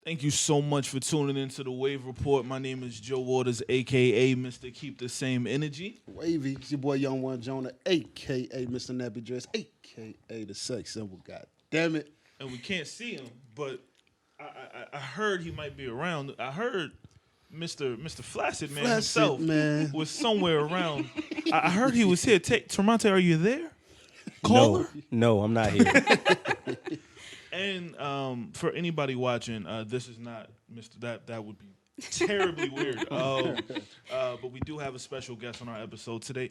Thank you so much for tuning into the Wave Report. My name is Joe Waters, a.k.a. Mr. Keep the Same Energy. Wavy, it's your boy Young One Jonah, a.k.a. Mr. Nappy Dress, a.k.a. the sex symbol. God damn it. And we can't see him, but I heard he might be around. I heard Mr. Flaccid Man himself was somewhere around. I heard he was here. Tremonte, are you there? Caller? No, I'm not here. And for anybody watching, this is not Mr. That would be terribly weird. But we do have a special guest on our episode today.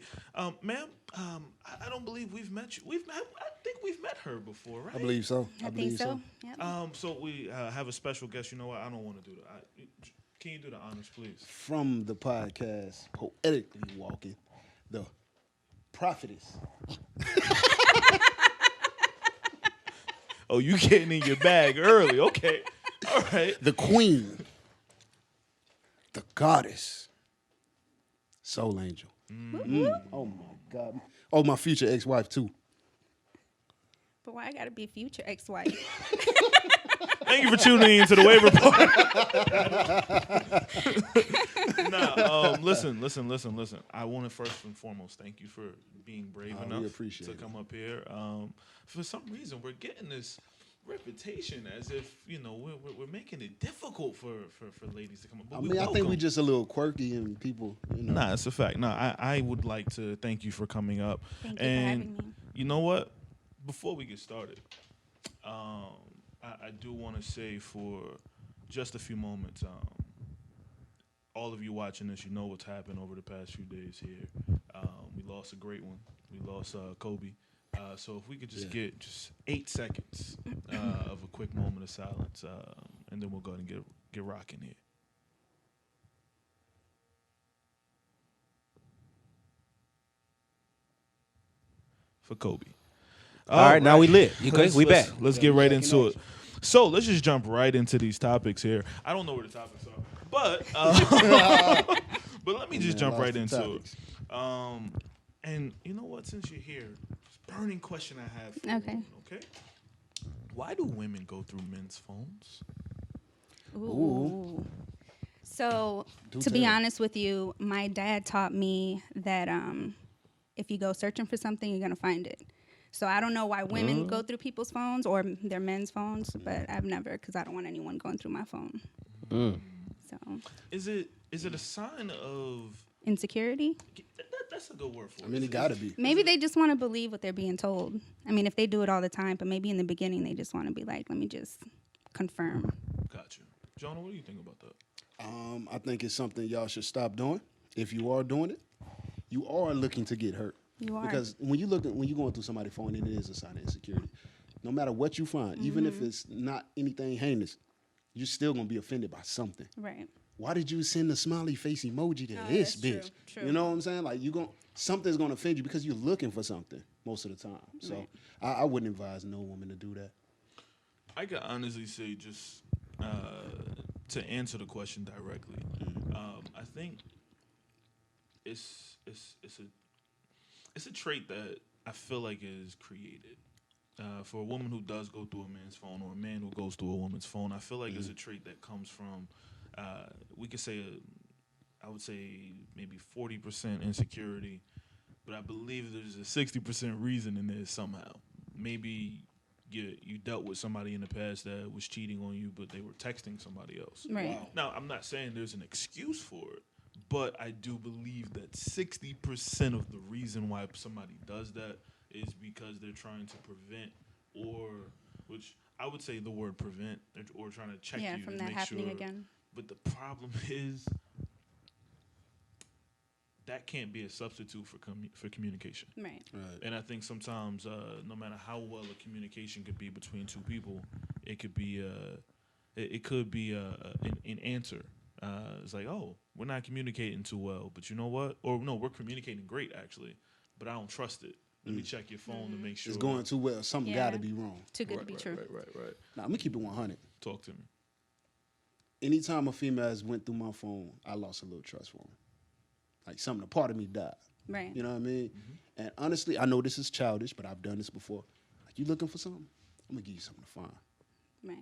Ma'am, I don't believe we've met you. I think we've met her before, right? I believe so. I think so. Yep. So we have a special guest. You know what? I don't want to do that. Can you do the honors, please? From the podcast, Poetically Walking, the prophetess. Oh, you getting in your bag early. Okay. All right. The queen. The goddess. Soul angel. Oh, my God. Oh, my future ex-wife, too. But why I gotta be future ex-wife? Thank you for tuning in to the Wave Report. Listen. I want to first and foremost thank you for being brave enough to come up here. For some reason, we're getting this reputation as if we're making it difficult for ladies to come up. But I think we're just a little quirky and people. Nah, it's a fact. Nah, I would like to thank you for coming up. Thank you for having me. You know what? Before we get started, I do want to say for just a few moments, all of you watching this, you know what's happened over the past few days here. We lost a great one. We lost Kobe. So if we could just get just 8 seconds of a quick moment of silence, and then we'll go ahead and get rocking here. For Kobe. All right, now we lit. You good? We back. Let's get right into it. So let's just jump right into these topics here. I don't know where the topics are, but but let me just jump right into it. And you know what? Since you're here, burning question I have for you. Okay. Why do women go through men's phones? Ooh. So to be honest with you, my dad taught me that if you go searching for something, you're gonna find it. So I don't know why women go through people's phones or their men's phones, but I've never, because I don't want anyone going through my phone. So is it a sign of insecurity? That's a good word for it. I mean, it gotta be. Maybe they just want to believe what they're being told. I mean, if they do it all the time, but maybe in the beginning they just want to be like, let me just confirm. Gotcha. Jonah, what do you think about that? I think it's something y'all should stop doing. If you are doing it, you are looking to get hurt. You are. Because when you're going through somebody's phone, it is a sign of insecurity. No matter what you find, even if it's not anything heinous, you're still gonna be offended by something. Right. Why did you send a smiley face emoji to this bitch? True. You know what I'm saying? Like something's gonna offend you because you're looking for something most of the time. So I wouldn't advise no woman to do that. I could honestly say just to answer the question directly, I think it's a trait that I feel like is created. For a woman who does go through a man's phone or a man who goes through a woman's phone, I feel like it's a trait that comes from, we could say, I would say maybe 40% insecurity, but I believe there's a 60% reason in there somehow. Maybe you dealt with somebody in the past that was cheating on you, but they were texting somebody else. Right. Wow. Now, I'm not saying there's an excuse for it, but I do believe that 60% of the reason why somebody does that is because they're trying to prevent, which I would say the word prevent, or trying to check you from to that make happening sure. Again. But the problem is that can't be a substitute for communication. Right. And I think sometimes, no matter how well a communication could be between two people, it could be an answer. It's like, oh, we're not communicating too well, but you know what? Or no, we're communicating great actually, but I don't trust it. Let me check your phone to make sure it's going too well. Something got to be wrong. Too good to be true. Right. Now, I'm gonna keep it 100. Talk to me. Anytime a female has went through my phone, I lost a little trust for them. Like a part of me died. Right. You know what I mean? Mm-hmm. And honestly, I know this is childish, but I've done this before. Like, you looking for something? I'm gonna give you something to find. Right.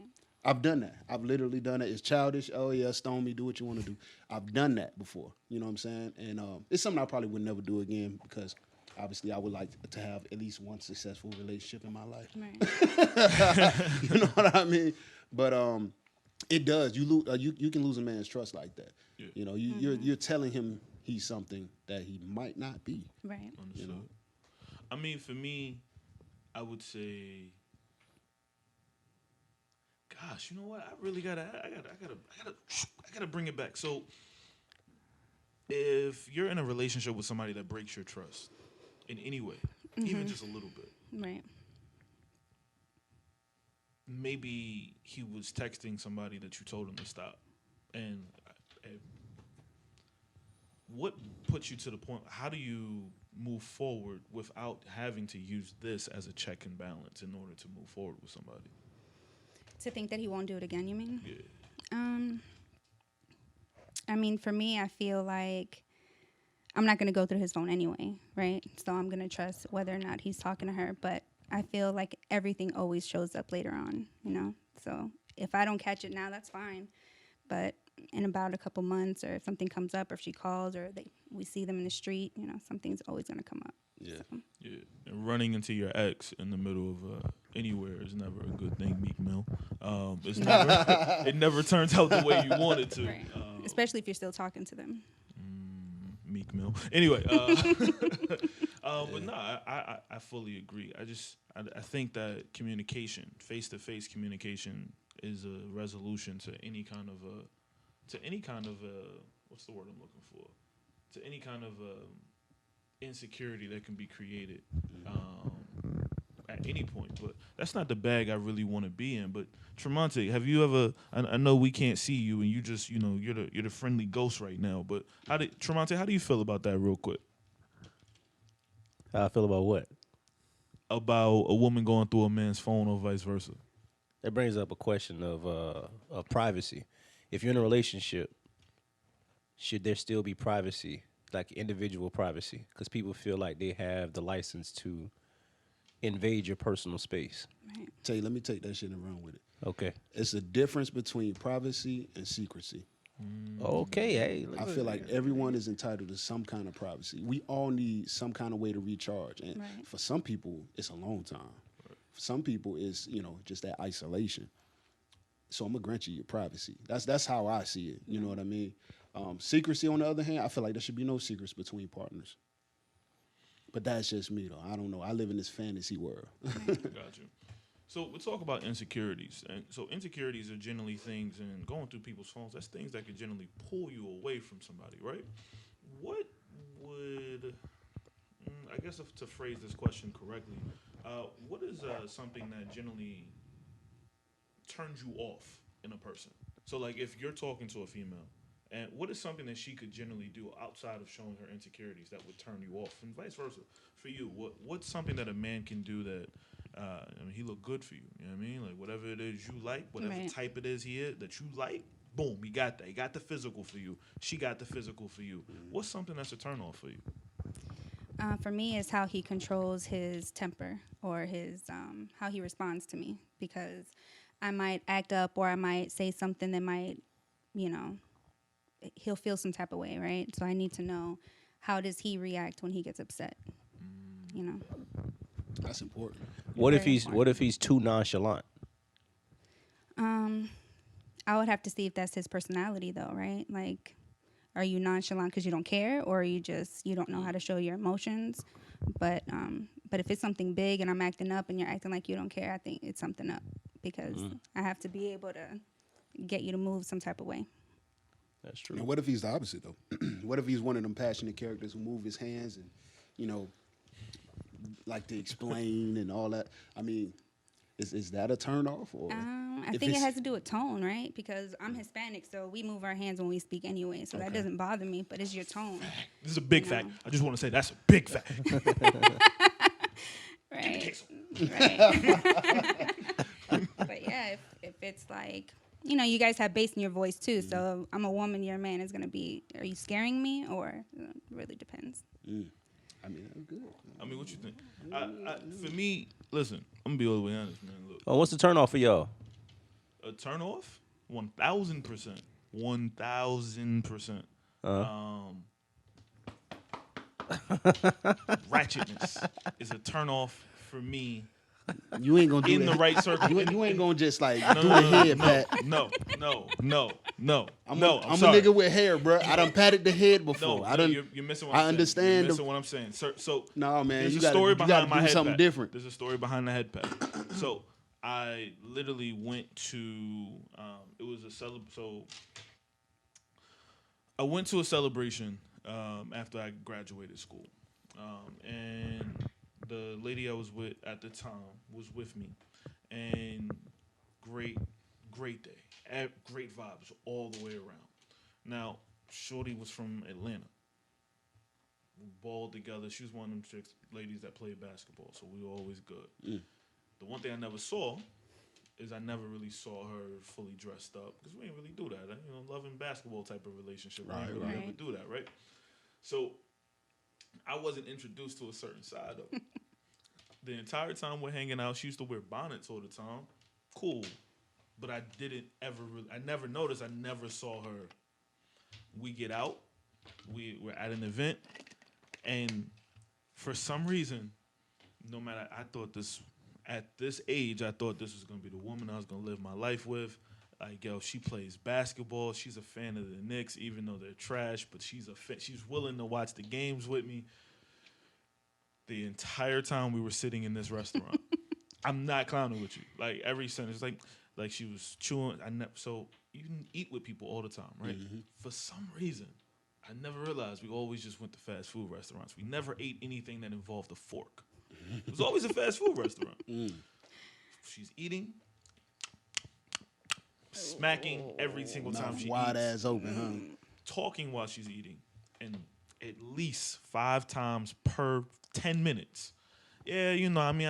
I've done that. I've literally done it. It's childish. Oh yeah, stone me. Do what you want to do. I've done that before. You know what I'm saying? And it's something I probably would never do again because obviously I would like to have at least one successful relationship in my life. Right. You know what I mean? But it does. You can lose a man's trust like that. Yeah. You know, you're telling him he's something that he might not be. Right. Understood. You know? I mean, for me, I would say, gosh, you know what? I gotta bring it back. So, if you're in a relationship with somebody that breaks your trust in any way, even just a little bit, Right. maybe he was texting somebody that you told him to stop, and what puts you to the point? How do you move forward without having to use this as a check and balance in order to move forward with somebody? To think that he won't do it again, you mean? Yeah. I mean, for me, I feel like I'm not going to go through his phone anyway, right? So I'm going to trust whether or not he's talking to her. But I feel like everything always shows up later on, you know? So if I don't catch it now, that's fine. But in about a couple months, or if something comes up, or if she calls, or we see them in the street, you know, something's always going to come up. Yeah. So. Yeah, and running into your ex in the middle of anywhere is never a good thing, Meek Mill. It's never, it never turns out the way you want it to. Right. Especially if you're still talking to them. Meek Mill. Anyway, but no, I fully agree. I think that communication, face-to-face communication, is a resolution to any kind of what's the word I'm looking for? To any kind of insecurity that can be created at any point. But that's not the bag I really want to be in. But Tremonte, have you ever? I know we can't see you, and you just you're the friendly ghost right now. But Tremonte, how do you feel about that, real quick? How I feel about what? About a woman going through a man's phone or vice versa. That brings up a question of privacy. If you're in a relationship, should there still be privacy, like individual privacy? Because people feel like they have the license to invade your personal space. Right. Tell you, let me take that shit and run with it. Okay. It's a difference between privacy and secrecy. Okay. Hey. I feel like everyone is entitled to some kind of privacy. We all need some kind of way to recharge. And Right. for some people, it's a long time. For some people, it's, just that isolation. So I'm going to grant you your privacy. That's how I see it. You know what I mean? Secrecy, on the other hand, I feel like there should be no secrets between partners. But that's just me, though. I don't know. I live in this fantasy world. Got you. So we'll talk about insecurities. And so insecurities are generally things, and going through people's phones, that's things that could generally pull you away from somebody, right? What would, I guess to phrase this question correctly, what is something that generally turns you off in a person? So like if you're talking to a female, and what is something that she could generally do outside of showing her insecurities that would turn you off, and vice versa for you? What's something that a man can do that he look good for you? You know what I mean? Like whatever it is you like, whatever Right. type it is he is that you like, boom, he got that. He got the physical for you. She got the physical for you. What's something that's a turn off for you? For me, is how he controls his temper, or his how he responds to me, because I might act up, or I might say something that might, he'll feel some type of way, right? So I need to know, how does he react when he gets upset? That's important. What if Very he's too nonchalant? I would have to see if that's his personality, though, right? Like, are you nonchalant because you don't care, or are you don't know how to show your emotions? But if it's something big and I'm acting up and you're acting like you don't care, I think it's something up, because I have to be able to get you to move some type of way. That's true. And what if he's the opposite, though? What if he's one of them passionate characters who move his hands and, like to explain and all that? I mean, is that a turnoff? Or I think it has to do with tone, right? Because I'm Hispanic, so we move our hands when we speak anyway, so that doesn't bother me, but it's your tone. This is a big fact. I just want to say that's a big fact. Right. Right. But yeah, if it's like, you guys have bass in your voice too, so I'm a woman, you're a man, is going to be, are you scaring me, or it really depends. I mean, that's good. I mean, what you think? For me, listen, I'm going to be all the way honest, man. Look, Oh, what's the turn off for y'all? A turnoff, 1,000%, 1,000%. Ratchetness is a turnoff for me. You ain't gonna do in that. the right circle. You ain't gonna just like No, do no, the no, head no, pat. no. I'm I'm a sorry. nigga with hair, bro. I done patted the head before. No, you're missing what I'm saying. understand You're the- missing what I'm saying. So No, man, there's you a gotta, story you gotta behind my do head something pat. different. There's a story behind the head pat. So I literally went to it was a so I went to a celebration after I graduated school, and the lady I was with at the time was with me, and great day, great vibes all the way around. Now, Shorty was from Atlanta. We balled together. She was one of them chicks, ladies that played basketball, so we were always good. The one thing I never saw is I never really saw her fully dressed up because we didn't really do that. You know, loving basketball type of relationship. We didn't really ever do that, right? So I wasn't introduced to a certain side of it. The entire time we're hanging out, she used to wear bonnets all the time. Cool. But I didn't ever really, I never noticed, I never saw her. We get out, we're at an event, and for some reason, no matter, I thought this, at this age, I thought this was going to be the woman I was going to live my life with. Like, yo, she plays basketball. She's a fan of the Knicks, even though they're trash, but she's willing to watch the games with me. The entire time we were sitting in this restaurant, I'm not clowning with you. Like, every sentence, like she was chewing. So you can eat with people all the time, right? Mm-hmm. For some reason, I never realized we always just went to fast food restaurants. We never ate anything that involved a fork. It was always a fast food restaurant. She's eating, smacking every single time she wide eats. ass open, huh? Talking while she's eating, and at least 5 times per 10 minutes. Yeah, you know, I mean,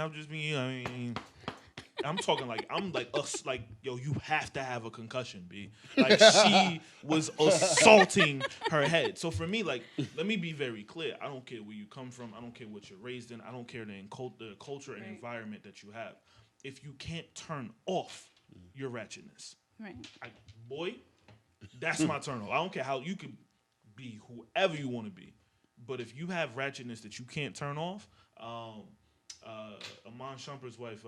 I'm talking like, us, like, yo, you have to have a concussion, B. Like, she was assaulting her head. So for me, like, let me be very clear. I don't care where you come from. I don't care what you're raised in. I don't care the culture and environment that you have. If you can't turn off your ratchetness, boy, that's my turn off. I don't care how you can be whoever you want to be. But if you have ratchetness that you can't turn off, Amon Shumper's wife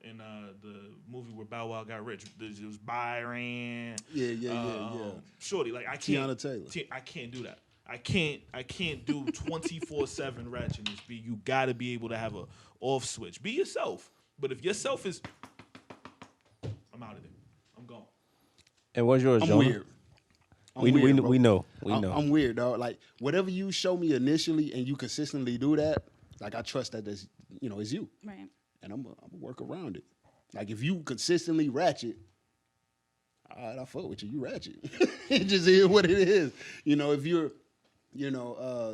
in the movie where Bow Wow got rich, it was Byron. Yeah. Shorty, like, I can't. Tiana Taylor. I can't do that. I can't do 24/7 ratchetness. B, you got to be able to have a off switch. Be yourself. But if yourself is, I'm out of there. I'm gone. And what's yours, I'm Jonah? weird. We know. I'm weird, dog. Like, whatever you show me initially and you consistently do that, like, I trust that that's, it's you. Right. And I'm gonna work around it. Like, if you consistently ratchet, all right, I fuck with you. You ratchet. It just is what it is. If you're,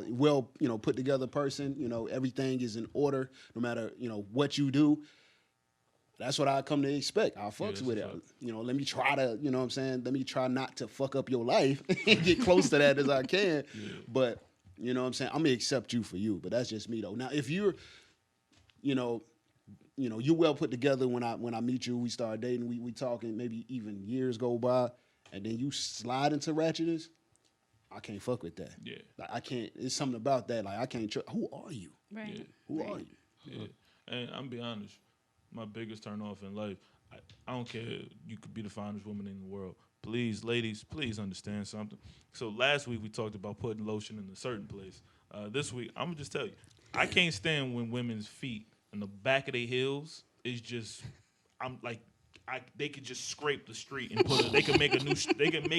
well, put together person, everything is in order, no matter, what you do. That's what I come to expect. I fucks with it. Let me try to, let me try not to fuck up your life and get close to that as I can. Yeah. But, I'm going to accept you for you. But that's just me, though. Now, if you're, you well put together when I meet you, we start dating, we talking, maybe even years go by, and then you slide into ratchetness, I can't fuck with that. Yeah. Like, I can't, it's something about that. Like, I can't, who are you? Right. Yeah. Who are you? Yeah. And I'm be honest, my biggest turn off in life, I don't care, you could be the finest woman in the world. Please, ladies, please understand something. So last week we talked about putting lotion in a certain place. This week, I'm going to just tell you, I can't stand when women's feet in the back of their heels is just, they could just scrape the street and put it, they can make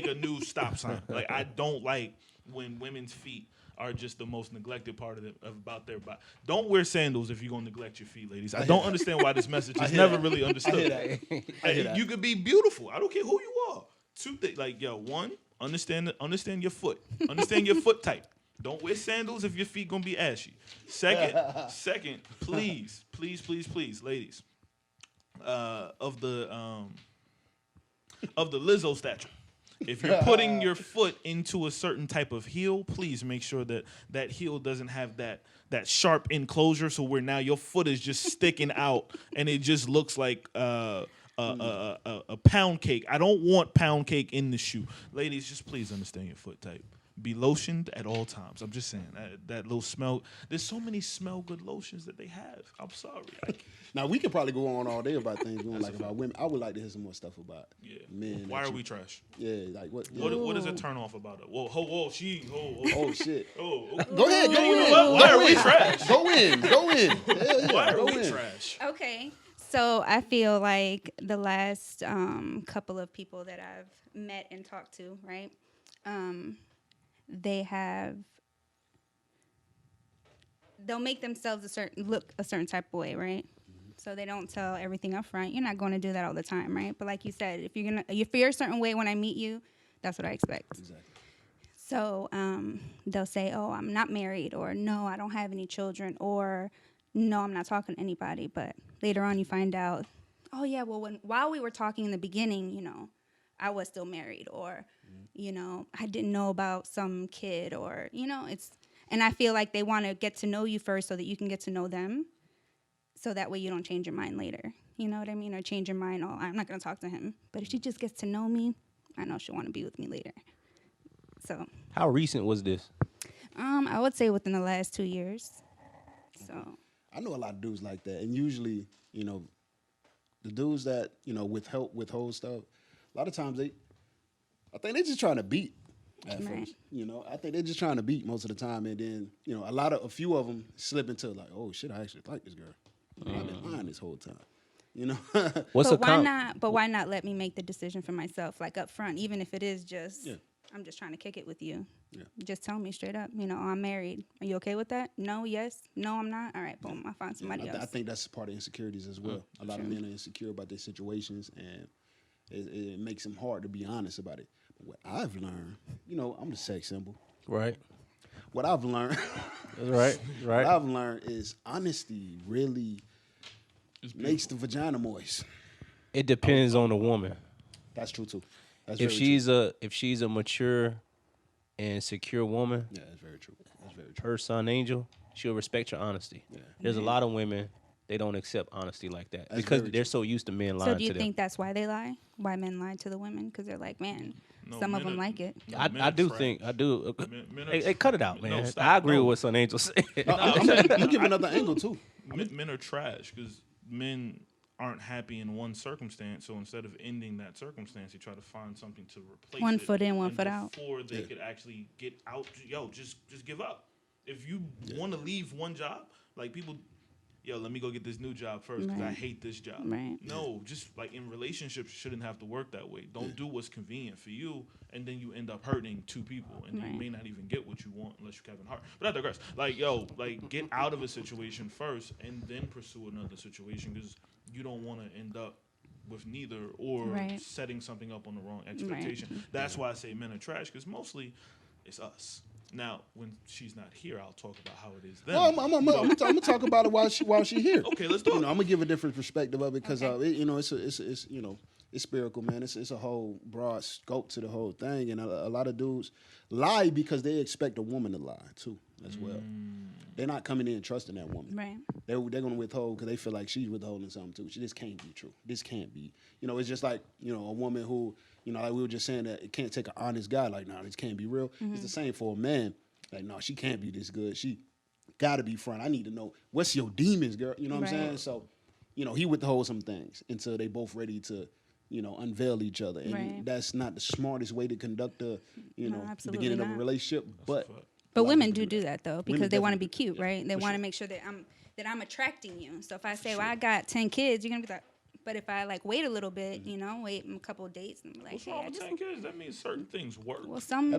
a new stop sign. Like, I don't like when women's feet are just the most neglected part about their body. Don't wear sandals if you're going to neglect your feet, ladies. I don't understand why this message is never really understood. I hear that. You could be beautiful. I don't care who you are. Two things. Like, yo, one, understand your foot. Understand your foot type. Don't wear sandals if your feet going to be ashy. Second, please, ladies, of the Lizzo stature. If you're putting your foot into a certain type of heel, please make sure that heel doesn't have that sharp enclosure, so where now your foot is just sticking out and it just looks like a a pound cake. I don't want pound cake in the shoe. Ladies, just please understand your foot type. Be lotioned at all times. I'm just saying that little smell. There's so many smell good lotions that they have. I'm sorry. Now we could probably go on all day about things going like about women. I would like to hear some more stuff about men. Why are we trash? Yeah, like what? What is a turn off about it? Whoa, Oh shit! Go ahead, go in. Why are we trash? Go in. Why are we trash? Okay. So I feel like the last couple of people that I've met and talked to, right? They'll make themselves look a certain type of way, right? So they don't tell everything up front. You're not going to do that all the time, right? But like you said, if you're a certain way when I meet you, that's what I expect. Exactly. So they'll say, "Oh, I'm not married," or "No, I don't have any children," or "No, I'm not talking to anybody." But later on, you find out, "Oh yeah, well, while we were talking in the beginning, I was still married," or I didn't know about some kid, or and I feel like they want to get to know you first so that you can get to know them, so that way you don't change your mind later. You know what I mean? Or change your mind, "Oh, I'm not going to talk to him." But if she just gets to know me, I know she'll want to be with me later. So. How recent was this? I would say within the last 2 years. So. I know a lot of dudes like that, and usually, the dudes that withhold stuff, a lot of times I think they're just trying to beat at first. I think they're just trying to beat most of the time, and then a few of them slip into like, "Oh shit, I actually like this girl. I've been lying this whole time." Why not let me make the decision for myself, like up front, even if it is just I'm just trying to kick it with you. Yeah. Just tell me straight up, I'm married. Are you okay with that? No, yes. No, I'm not. All right, boom, I find somebody else. I think that's part of insecurities as well. A lot of men are insecure about their situations, and it makes them hard to be honest about it. But what I've learned, I'm the sex symbol. Right. What I've learned, right. What I've learned is honesty really makes the vagina moist. It depends on the woman. That's true too. If she's a mature and secure woman, that's very true. Her son Angel, she'll respect your honesty. Yeah. There's a lot of women, they don't accept honesty like that because they're so used to men lying to them. So do you think that's why they lie? Why men lie to the women? Because they're like, man, some of them like it. I do. Hey, cut it out, man. No, I agree with what son Angel said. I'm going to give another angle too. Men are trash because men aren't happy in one circumstance, so instead of ending that circumstance, you try to find something to replace one foot in, one foot out. Before they could actually get out, just give up. If you want to leave one job, like people, let me go get this new job first because I hate this job. Right. No, just like in relationships, you shouldn't have to work that way. Don't do what's convenient for you, and then you end up hurting two people, and you may not even get what you want unless you're Kevin Hart. But I digress. Get out of a situation first, and then pursue another situation because you don't want to end up with neither or setting something up on the wrong expectation. Right. That's why I say men are trash because mostly it's us. Now, when she's not here, I'll talk about how it is then. Well, I'm gonna talk about it while she's here. Okay, let's do it. I'm gonna give a different perspective of it because it's spherical, man. It's a whole broad scope to the whole thing, and a lot of dudes lie because they expect a woman to lie too as well. They're not coming in trusting that woman. Right. They're gonna withhold because they feel like she's withholding something too. This can't be true. This can't be. It's just like a woman who like we were just saying that it can't take an honest guy. Like, no, this can't be real. Mm-hmm. It's the same for a man. Like, no, she can't be this good. She gotta be front. I need to know what's your demons, girl. You know what I'm saying? So, he withholds some things until they both ready to, unveil each other. And that's not the smartest way to conduct the beginning of a relationship. But women do that though because they want to be cute, right? They want to make sure that I'm attracting you. So if I say, well, I got 10 kids, you're gonna be like. But if I wait a little bit, wait a couple of dates and be like, what's wrong with 10 kids? That means certain things work. Well, but some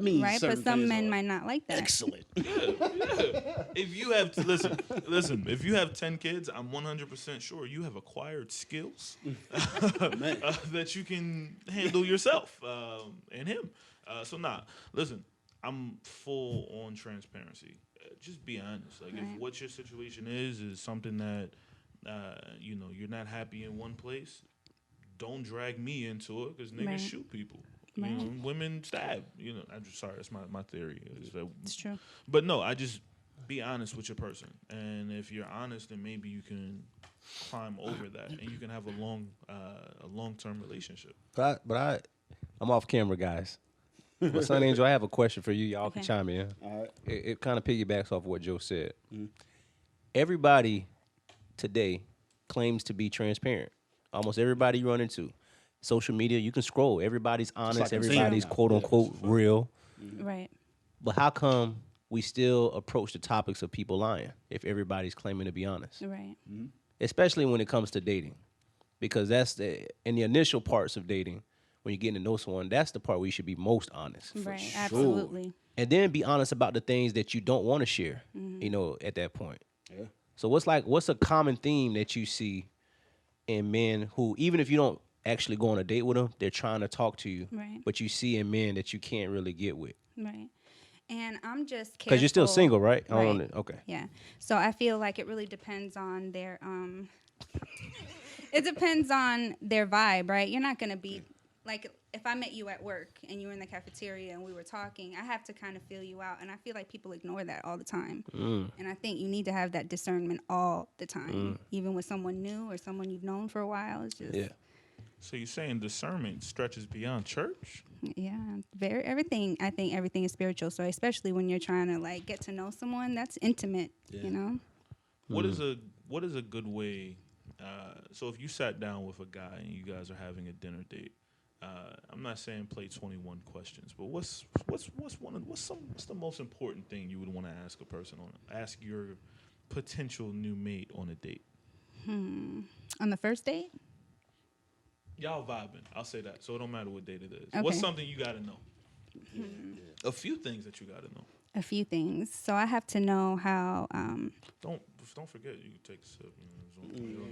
men might not like that. Excellent. Yeah. If you have listen, if you have 10 kids, I'm 100% sure you have acquired skills that you can handle yourself and him. Listen, I'm full on transparency. Just be honest. Like if what your situation is something that you're not happy in one place, don't drag me into it because niggas shoot people. Women stab. I'm just sorry. That's my theory. It's true. But no, I just be honest with your person, and if you're honest, then maybe you can climb over that, and you can have a long-term relationship. I'm off camera, guys. But Son Angel, I have a question for you. Y'all can Okay. chime in. All right. It kind of piggybacks off what Joe said. Everybody today claims to be transparent. Almost everybody you run into. Social media, you can scroll. Everybody's honest. like a Everybody's scam now. quote unquote real. Right. But how come we still approach the topics of people lying if everybody's claiming to be honest? Right. Especially when it comes to dating. Because that's in the initial parts of dating, when you're getting to know someone, that's the part where you should be most honest. Right. Absolutely. And then be honest about the things that you don't want to share, at that point. Yeah. So what's a common theme that you see in men who, even if you don't actually go on a date with them, they're trying to talk to you, Right. but you see in men that you can't really get with? Right. And I'm just careful. Because you're still single, right? Right. Okay. Yeah. So I feel like it really depends on their it depends on their vibe, right? You're not gonna be like, if I met you at work and you were in the cafeteria and we were talking, I have to kind of feel you out, and I feel like people ignore that all the time. And I think you need to have that discernment all the time, even with someone new or someone you've known for a while. It's just So you're saying discernment stretches beyond church? yeah, everything. I think everything is spiritual. So especially when you're trying to like get to know someone, that's intimate. You know. What is a good way? So if you sat down with a guy and you guys are having a dinner date, I'm not saying play 21 questions, but what's the most important thing you would want to ask your potential new mate on a date? On the first date. Y'all vibing. I'll say that. So it don't matter what date it is. Okay. What's something you got to know? A few things that you got to know. A few things. So I have to know how. Don't forget, you can take a sip.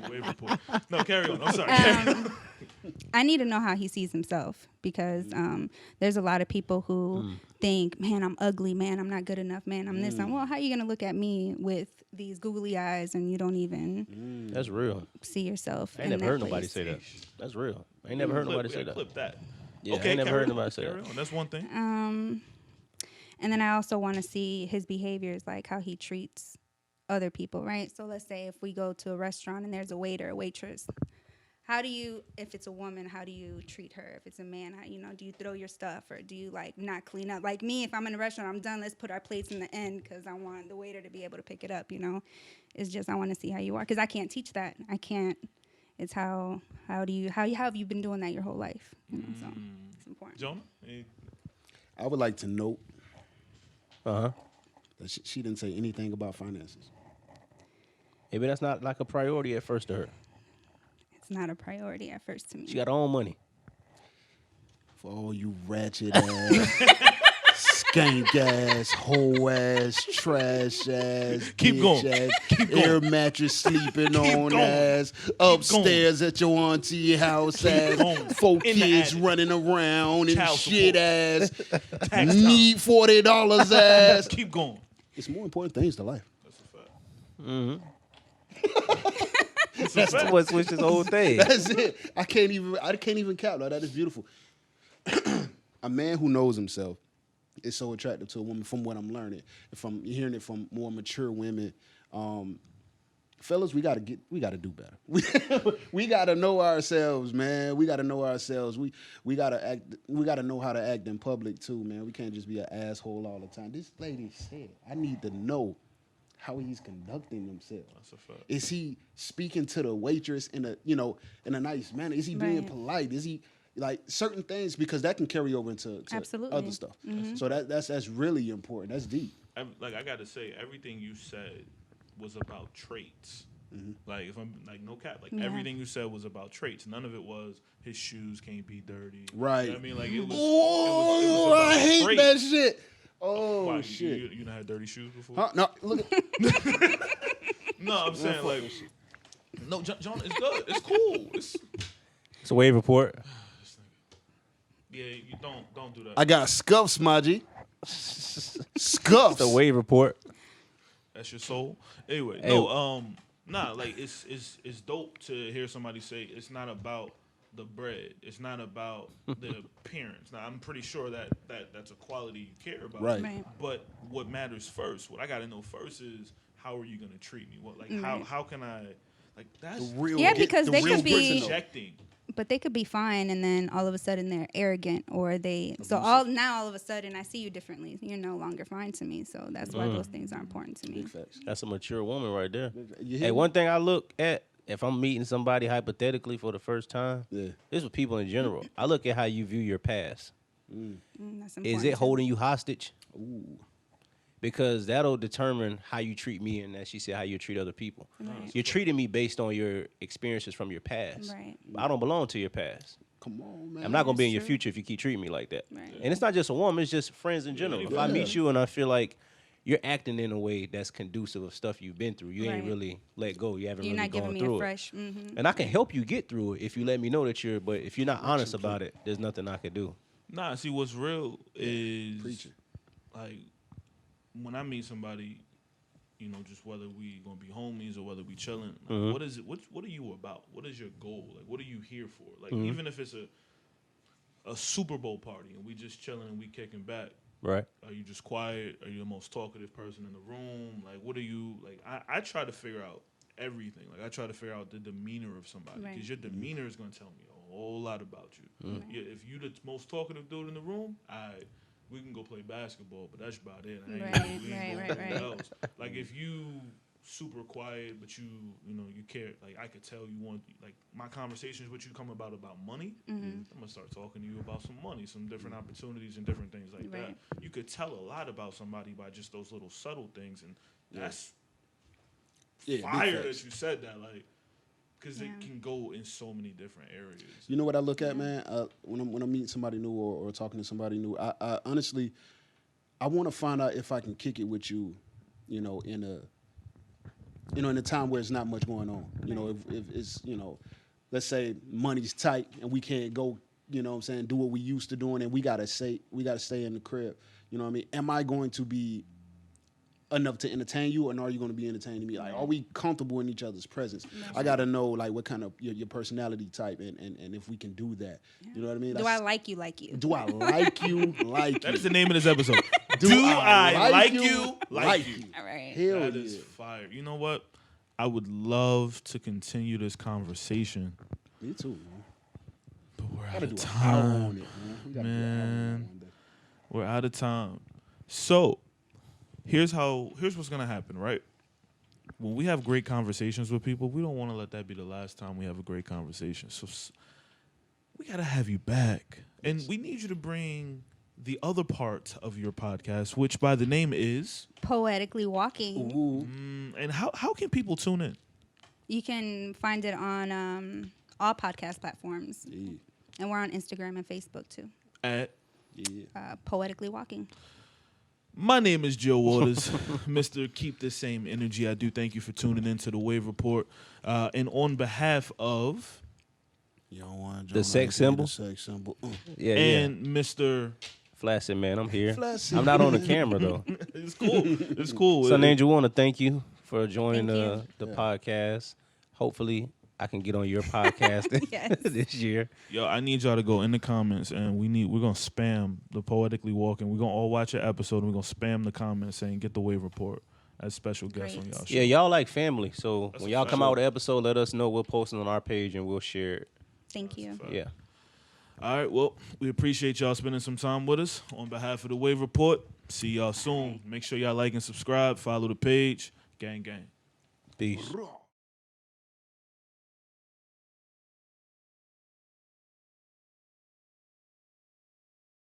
Wave report. No, carry on. I'm sorry. I need to know how he sees himself, because there's a lot of people who think, man, I'm ugly, man, I'm not good enough, man, I'm this. Well, how are you going to look at me with these googly eyes and you don't even That's real. see yourself? I ain't never heard nobody say that. That's real. I ain't never heard nobody say that. Clip that. Yeah, Okay, I ain't never heard carry on, nobody say carry that. on. That's one thing. And then I also want to see his behaviors, like how he treats other people, right? So let's say if we go to a restaurant and there's a waiter, a waitress, how do you, if it's a woman, how do you treat her? If it's a man, how, do you throw your stuff, or do you like not clean up? Like me, if I'm in a restaurant, I'm done, let's put our plates in the end because I want the waiter to be able to pick it up, It's just, I want to see how you are, because I can't teach that. I can't. It's how have you been doing that your whole life? So it's important. Jonah? I would like to note Uh-huh. that she didn't say anything about finances. Maybe that's not like a priority at first to her. It's not a priority at first to me. She got her own money. For all you ratchet ass, skank ass, hoe ass, trash ass, Keep bitch going. ass, Keep going. air mattress sleeping on going. ass, upstairs at your auntie house ass, going. 4 In the kids attic. running around and Child shit support. ass, Tax need $40 ass. Keep going. It's more important things to life. That's a fact. That's what switched his whole thing. That's it. I can't even count. Like, that is beautiful. A man who knows himself is so attractive to a woman, from what I'm learning, and from hearing it from more mature women. Fellas, we gotta do better. We gotta know ourselves, man. We gotta know ourselves. We gotta know how to act in public too, man. We can't just be an asshole all the time. This lady said, I need to know how he's conducting himself. That's a fact. Is he speaking to the waitress in a nice manner? Is he being Right. polite? Is he like certain things, because that can carry over into Absolutely. other stuff. So that's really important. That's deep. I got to say, everything you said was about traits. Like, if I'm like, no cap, like everything you said was about traits. None of it was his shoes can't be dirty. Right. You know what I mean? Like, it was. Oh, it was about I hate traits. that shit. Oh, Why, shit. You done had dirty shoes before? Huh? No, look at No, I'm saying like, no, John, it's good. It's cool. It's a wave report. Yeah, you don't do that. I got scuffs, Maji. Scuffs. It's a wave report. That's your soul. Anyway, Hey. nah, like it's dope to hear somebody say it's not about the bread. It's not about the appearance. Now, I'm pretty sure that's a quality you care about. Right. Right. But what matters first, what I got to know first is, how are you going to treat me? What, like, Right. how can I, Like that's The real, Yeah, because the they real could be- personal. projecting. But they could be fine, and then all of a sudden they're arrogant, or they. So all of a sudden I see you differently. You're no longer fine to me. So that's why those things are important to me. Big facts. That's a mature woman right there. You Hey, hear one me? thing I look at if I'm meeting somebody hypothetically for the first time, Yeah. this with people in general. I look at how you view your past. That's important Is it too. holding you hostage? Ooh. Because that'll determine how you treat me, and as she said, how you treat other people. Right. You're treating me based on your experiences from your past. Right. I don't belong to your past. Come on, man. I'm not gonna be in That's your true. future if you keep treating me like that. Right. And it's not just a woman; it's just friends in general. If I Yeah. meet you and I feel like you're acting in a way that's conducive of stuff you've been through, you ain't Right. really let go. You haven't You're really not giving gone me through a it. fresh. And I can help you get through it if you let me know that you're. But if you're not honest about it, there's nothing I can do. Nah, see what's real is Preaching. like when I meet somebody, you know, just whether we gonna be homies or whether we chilling. Like, what is it? What are you about? What is your goal? Like, what are you here for? Like, even if it's a Super Bowl party and we just chilling and we kicking back, Right. are you just quiet? Are you the most talkative person in the room? Like, what are you like? I try to figure out everything. Like, I try to figure out the demeanor of somebody because Right. your demeanor is gonna tell me a whole lot about you. Yeah, if you the most talkative dude in the room, we can go play basketball, but that's about it. We ain't going nowhere else. Like if you super quiet, but you know you care. Like I could tell you want like my conversations with you come about money. I'm gonna start talking to you about some money, some different opportunities and different things like Right. that. You could tell a lot about somebody by just those little subtle things, and that's Yeah, big fire facts. that you said that. Like because Yeah. it can go in so many different areas. You know what I look at, man? When I'm meeting somebody new or talking to somebody new, I honestly, I want to find out if I can kick it with you, in a time where it's not much going on. You know, if it's, let's say money's tight and we can't go, you know what I'm saying, do what we used to doing and we gotta stay in the crib. You know what I mean? Am I going to be enough to entertain you, or are you going to be entertaining me? Like, are we comfortable in each other's presence? I got to know, like, what kind of your personality type, and if we can do that. You know what I mean? Do I like you like you? Do I like you like That you? is the name of this episode. Do I I like like you you like you? All right. Hell That yeah. is fire. You know what? I would love to continue this conversation, Me too, man. but we're out Gotta of do an hour time. on it, man. We gotta do an hour on Man. it one day. We're out of time. So, here's what's gonna happen, right? When we have great conversations with people, we don't want to let that be the last time we have a great conversation. So, we gotta have you back, and we need you to bring the other part of your podcast, which by the name is. Poetically Walking. Ooh. And how can people tune in? You can find it on all podcast platforms. Yeah. And we're on Instagram and Facebook too. At Yeah. Poetically Walking. my name is Joe Waters, Mr. Keep the Same Energy. I do thank you for tuning in to the Wave Report, and on behalf of You don't want The sex symbol? The sex symbol. Yeah, and Mr. Flaccid man, I'm here. Flaccid. I'm not on the camera though. It's cool. It's cool. Sun Angel, want to thank you for joining Thank the podcast. Hopefully, I can get on your podcast Yes. this year. Yo, I need y'all to go in the comments, and we're gonna spam the Poetically Walking. We're gonna all watch an episode, and we're gonna spam the comments saying "Get the Wave Report" as special guests on Great. y'all show. Yeah, y'all like family, so That's when a y'all fact. come out with an episode, let us know. We'll post it on our page and we'll share it. Thank you. Yeah. All right. Well, we appreciate y'all spending some time with us. On behalf of the Wave Report, see y'all soon. Make sure y'all like and subscribe. Follow the page. Gang, gang. Peace. Raw.